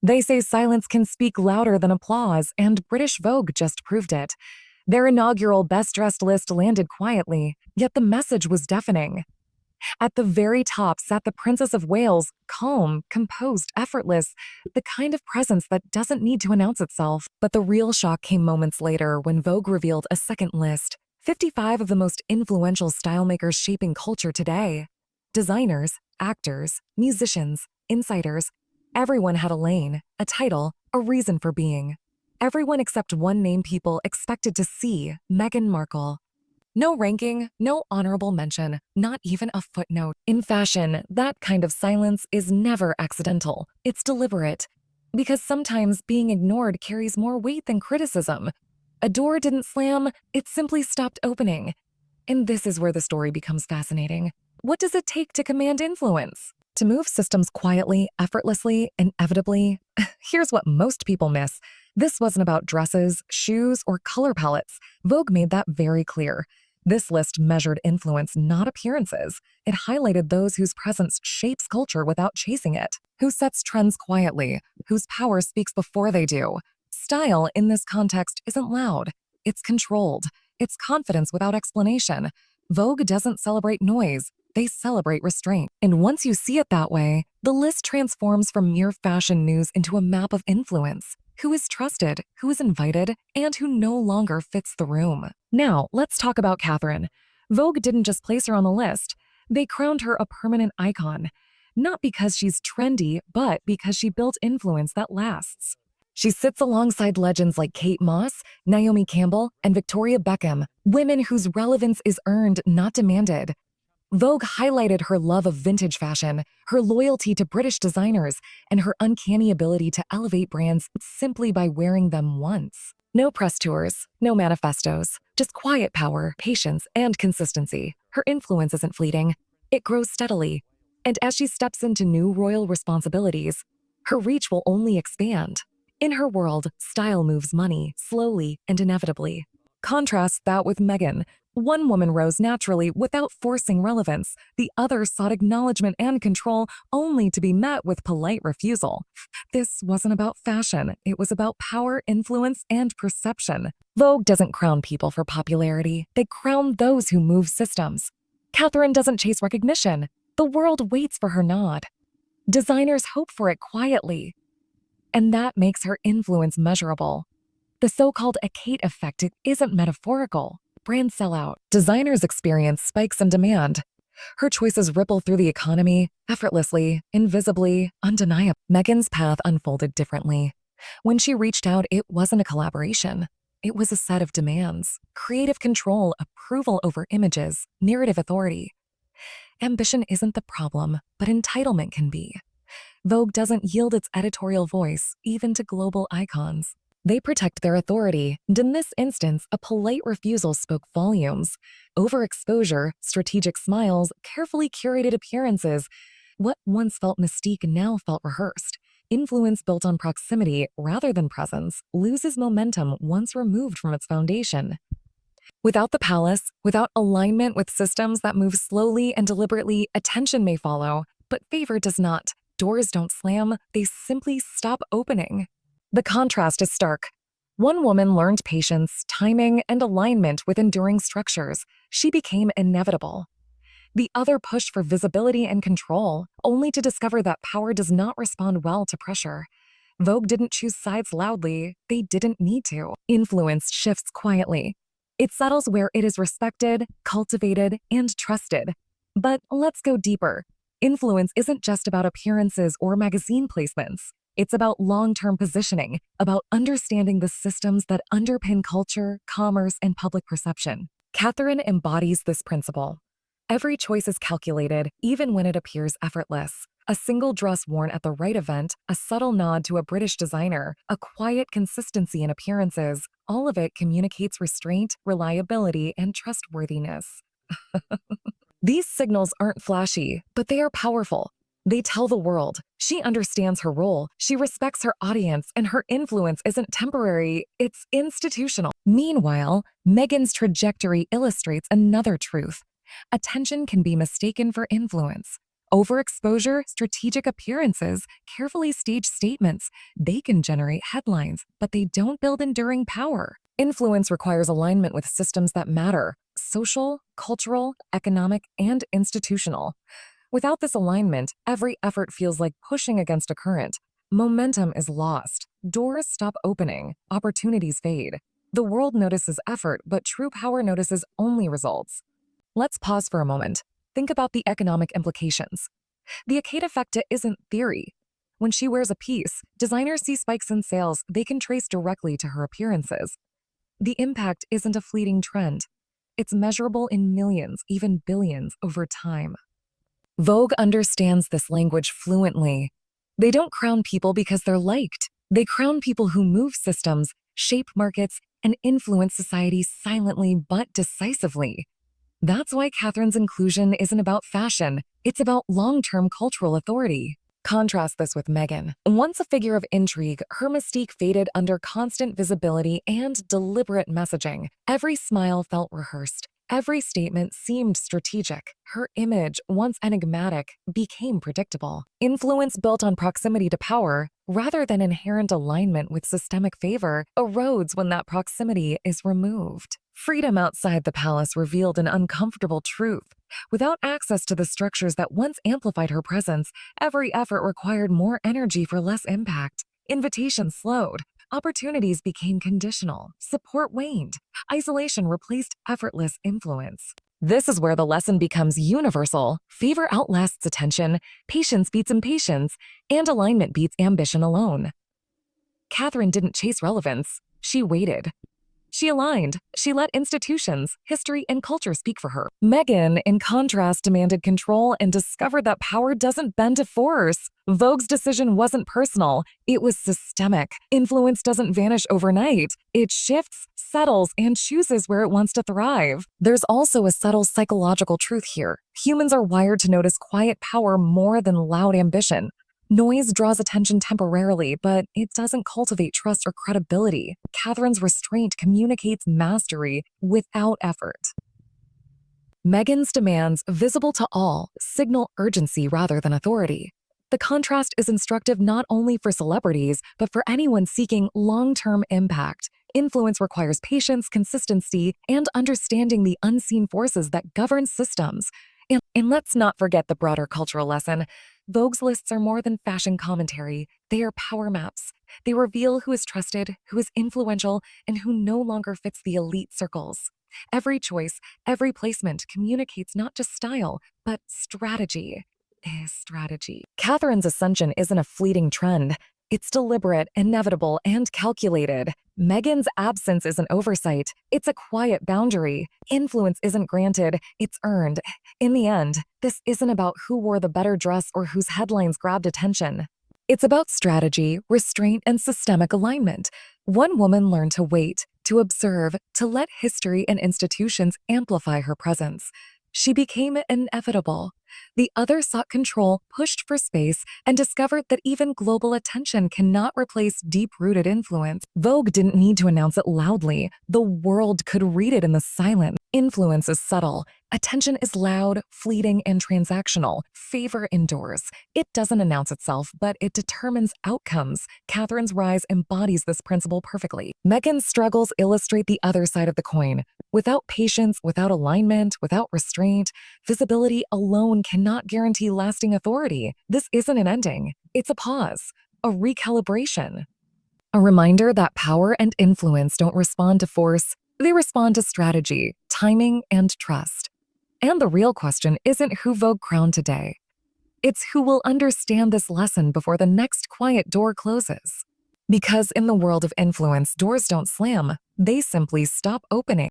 They say silence can speak louder than applause, and British Vogue just proved it. Their inaugural Best Dressed list landed quietly, yet the message was deafening. At the very top sat the Princess of Wales, calm, composed, effortless, the kind of presence that doesn't need to announce itself. But the real shock came moments later when Vogue revealed a second list: 55 of the most influential style makers shaping culture today. Designers, actors, musicians, insiders, everyone had a lane, a title, a reason for being. Everyone except one name people expected to see: Meghan Markle. No ranking, no honorable mention, not even a footnote. In fashion, that kind of silence is never accidental. It's deliberate. Because sometimes being ignored carries more weight than criticism. A door didn't slam, it simply stopped opening. And this is where the story becomes fascinating. What does it take to command influence? To move systems quietly, effortlessly, inevitably? Here's what most people miss. This wasn't about dresses, shoes, or color palettes. Vogue made that very clear. This list measured influence, not appearances. It highlighted those whose presence shapes culture without chasing it, who sets trends quietly, whose power speaks before they do. Style in this context isn't loud. It's controlled. It's confidence without explanation. Vogue doesn't celebrate noise. They celebrate restraint. And once you see it that way, the list transforms from mere fashion news into a map of influence. Who is trusted, who is invited, and who no longer fits the room. Now, let's talk about Catherine. Vogue didn't just place her on the list. They crowned her a permanent icon. Not because she's trendy, but because she built influence that lasts. She sits alongside legends like Kate Moss, Naomi Campbell, and Victoria Beckham, women whose relevance is earned, not demanded. Vogue highlighted her love of vintage fashion, her loyalty to British designers, and her uncanny ability to elevate brands simply by wearing them once. No press tours, no manifestos, just quiet power, patience, and consistency. Her influence isn't fleeting. It grows steadily. And as she steps into new royal responsibilities, her reach will only expand. In her world, style moves money, slowly and inevitably. Contrast that with Meghan. One woman rose naturally without forcing relevance. The other sought acknowledgement and control only to be met with polite refusal. This wasn't about fashion. It was about power, influence, and perception. Vogue doesn't crown people for popularity. They crown those who move systems. Catherine doesn't chase recognition. The world waits for her nod. Designers hope for it quietly. And that makes her influence measurable. The so-called a Kate effect isn't metaphorical. Brands sell out. Designers experience spikes in demand. Her choices ripple through the economy, effortlessly, invisibly, undeniably. Meghan's path unfolded differently. When she reached out, it wasn't a collaboration. It was a set of demands: creative control, approval over images, narrative authority. Ambition isn't the problem, but entitlement can be. Vogue doesn't yield its editorial voice, even to global icons. They protect their authority, and in this instance, a polite refusal spoke volumes. Overexposure, strategic smiles, carefully curated appearances. What once felt mystique now felt rehearsed. Influence built on proximity rather than presence loses momentum once removed from its foundation. Without the palace, without alignment with systems that move slowly and deliberately, attention may follow, but favor does not. Doors don't slam, they simply stop opening. The contrast is stark. One woman learned patience, timing, and alignment with enduring structures. She became inevitable. The other pushed for visibility and control, only to discover that power does not respond well to pressure. Vogue didn't choose sides loudly. They didn't need to. Influence shifts quietly. It settles where it is respected, cultivated, and trusted. But let's go deeper. Influence isn't just about appearances or magazine placements. It's about long-term positioning, about understanding the systems that underpin culture, commerce, and public perception. Catherine embodies this principle. Every choice is calculated, even when it appears effortless. A single dress worn at the right event, a subtle nod to a British designer, a quiet consistency in appearances, all of it communicates restraint, reliability, and trustworthiness. These signals aren't flashy, but they are powerful. They tell the world she understands her role, she respects her audience, and her influence isn't temporary, it's institutional. Meanwhile, Meghan's trajectory illustrates another truth. Attention can be mistaken for influence. Overexposure, strategic appearances, carefully staged statements, they can generate headlines, but they don't build enduring power. Influence requires alignment with systems that matter: social, cultural, economic, and institutional. Without this alignment, every effort feels like pushing against a current. Momentum is lost. Doors stop opening. Opportunities fade. The world notices effort, but true power notices only results. Let's pause for a moment. Think about the economic implications. The Akeda isn't theory. When she wears a piece, designers see spikes in sales they can trace directly to her appearances. The impact isn't a fleeting trend. It's measurable in millions, even billions, over time. Vogue understands this language fluently. They don't crown people because they're liked. They crown people who move systems, shape markets, and influence society silently but decisively. That's why Catherine's inclusion isn't about fashion, it's about long-term cultural authority. Contrast this with Meghan. Once a figure of intrigue, her mystique faded under constant visibility and deliberate messaging. Every smile felt rehearsed. Every statement seemed strategic. Her image, once enigmatic, became predictable. Influence built on proximity to power, rather than inherent alignment with systemic favor, erodes when that proximity is removed. Freedom outside the palace revealed an uncomfortable truth. Without access to the structures that once amplified her presence, every effort required more energy for less impact. Invitations slowed. Opportunities became conditional. Support waned. Isolation replaced effortless influence. This is where the lesson becomes universal. Favor outlasts attention, patience beats impatience, and alignment beats ambition alone. Catherine didn't chase relevance. She waited. She aligned. She let institutions, history, and culture speak for her. Meghan, in contrast, demanded control and discovered that power doesn't bend to force. Vogue's decision wasn't personal. It was systemic. Influence doesn't vanish overnight. It shifts, settles, and chooses where it wants to thrive. There's also a subtle psychological truth here. Humans are wired to notice quiet power more than loud ambition. Noise draws attention temporarily, but it doesn't cultivate trust or credibility. Catherine's restraint communicates mastery without effort. Meghan's demands, visible to all, signal urgency rather than authority. The contrast is instructive not only for celebrities, but for anyone seeking long-term impact. Influence requires patience, consistency, and understanding the unseen forces that govern systems. And let's not forget the broader cultural lesson. Vogue's lists are more than fashion commentary. They are power maps. They reveal who is trusted, who is influential, and who no longer fits the elite circles. Every choice, every placement communicates not just style, but strategy. Catherine's ascension isn't a fleeting trend. It's deliberate, inevitable, and calculated. Meghan's absence is an oversight. It's a quiet boundary. Influence isn't granted, it's earned. In the end, this isn't about who wore the better dress or whose headlines grabbed attention. It's about strategy, restraint, and systemic alignment. One woman learned to wait, to observe, to let history and institutions amplify her presence. She became inevitable. The other sought control, pushed for space, and discovered that even global attention cannot replace deep-rooted influence. Vogue didn't need to announce it loudly. The world could read it in the silence. Influence is subtle. Attention is loud, fleeting, and transactional. Favor endures. It doesn't announce itself, but it determines outcomes. Catherine's rise embodies this principle perfectly. Meghan's struggles illustrate the other side of the coin. Without patience, without alignment, without restraint, visibility alone cannot guarantee lasting authority. This isn't an ending. It's a pause, a recalibration. A reminder that power and influence don't respond to force. They respond to strategy, timing, and trust. And the real question isn't who Vogue crowned today. It's who will understand this lesson before the next quiet door closes. Because in the world of influence, doors don't slam, they simply stop opening.